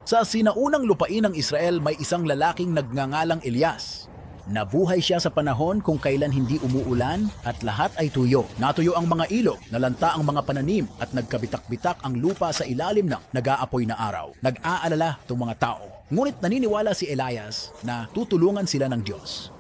Sa sinaunang lupain ng Israel may isang lalaking nagngangalang Elias. Nabuhay siya sa panahon kung kailan hindi umuulan at lahat ay tuyo. Natuyo ang mga ilog, nalanta ang mga pananim at nagkabitak-bitak ang lupa sa ilalim ng nag-aapoy na araw. Nag-aalala itong mga tao. Ngunit naniniwala si Elias na tutulungan sila ng Diyos.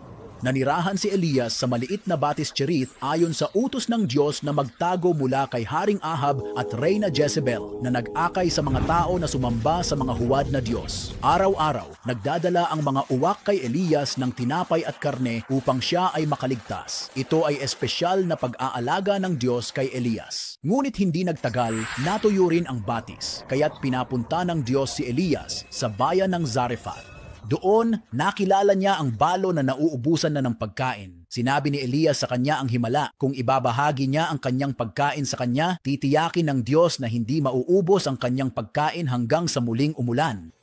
Nanirahan si Elias sa maliit na batis Cherith ayon sa utos ng Diyos na magtago mula kay Haring Ahab at Reyna Jezebel na nag-akay sa mga tao na sumamba sa mga huwad na Diyos. Araw-araw, nagdadala ang mga uwak kay Elias ng tinapay at karne upang siya ay makaligtas. Ito ay espesyal na pag-aalaga ng Diyos kay Elias. Ngunit hindi nagtagal, natuyo rin ang batis, kaya't pinapunta ng Diyos si Elias sa bayan ng Zarephath. Doon, nakilala niya ang balo na nauubusan na ng pagkain. Sinabi ni Elias sa kanya ang himala, kung ibabahagi niya ang kanyang pagkain sa kanya, titiyakin ng Diyos na hindi mauubos ang kanyang pagkain hanggang sa muling umulan.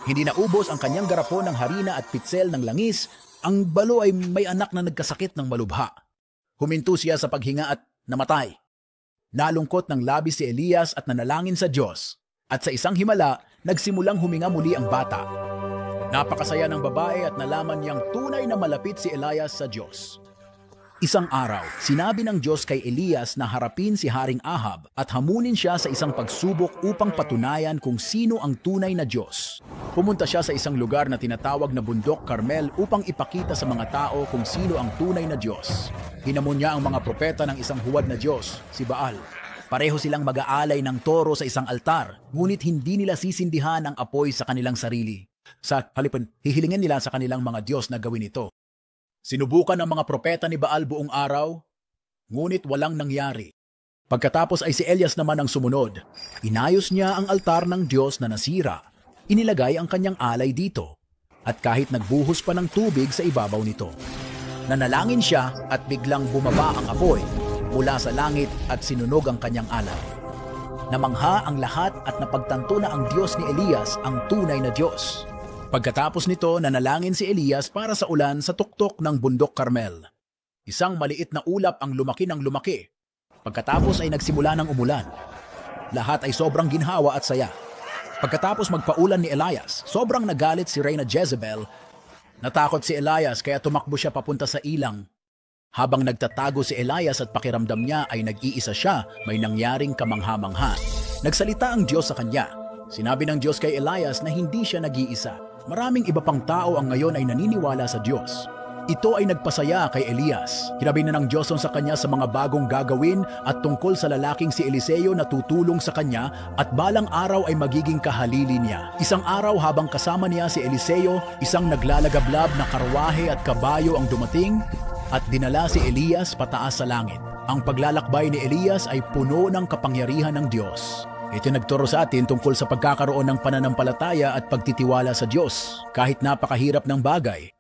Hindi naubos ang kanyang garapon ng harina at pitsel ng langis, ang balo ay may anak na nagkasakit ng malubha. Huminto siya sa paghinga at namatay. Nalungkot ng labis si Elias at nanalangin sa Diyos. At sa isang himala, nagsimulang huminga muli ang bata. Napakasaya ng babae at nalaman niyang tunay na malapit si Elias sa Diyos. Isang araw, sinabi ng Diyos kay Elias na harapin si Haring Ahab at hamunin siya sa isang pagsubok upang patunayan kung sino ang tunay na Diyos. Pumunta siya sa isang lugar na tinatawag na Bundok Carmel upang ipakita sa mga tao kung sino ang tunay na Diyos. Hinamon niya ang mga propeta ng isang huwad na Diyos, si Baal. Pareho silang mag-aalay ng toro sa isang altar, ngunit hindi nila sisindihan ang apoy sa kanilang sarili. Sa halipin, hihilingin nila sa kanilang mga Diyos na gawin ito. Sinubukan ng mga propeta ni Baal buong araw, ngunit walang nangyari. Pagkatapos ay si Elias naman ang sumunod. Inayos niya ang altar ng Diyos na nasira. Inilagay ang kanyang alay dito. At kahit nagbuhos pa ng tubig sa ibabaw nito. Nanalangin siya at biglang bumaba ang apoy mula sa langit at sinunog ang kanyang alay. Namangha ang lahat at napagtanto na ang Diyos ni Elias ang tunay na Diyos. Pagkatapos nito, nanalangin si Elias para sa ulan sa tuktok ng Bundok Carmel. Isang maliit na ulap ang lumaki ng lumaki. Pagkatapos ay nagsimula ng umulan. Lahat ay sobrang ginhawa at saya. Pagkatapos magpaulan ni Elias, sobrang nagalit si Reyna Jezebel. Natakot si Elias kaya tumakbo siya papunta sa ilang. Habang nagtatago si Elias at pakiramdam niya ay nag-iisa siya, may nangyaring kamangha-mangha. Nagsalita ang Diyos sa kanya. Sinabi ng Diyos kay Elias na hindi siya nag-iisa. Maraming iba pang tao ang ngayon ay naniniwala sa Diyos. Ito ay nagpasaya kay Elias. Hinabi na ng Diyos sa kanya sa mga bagong gagawin at tungkol sa lalaking si Eliseo na tutulong sa kanya at balang araw ay magiging kahalili niya. Isang araw habang kasama niya si Eliseo, isang naglalagablab na karwahe at kabayo ang dumating at dinala si Elias pataas sa langit. Ang paglalakbay ni Elias ay puno ng kapangyarihan ng Diyos. Ito nagturo sa atin tungkol sa pagkakaroon ng pananampalataya at pagtitiwala sa Diyos. Kahit napakahirap ng bagay,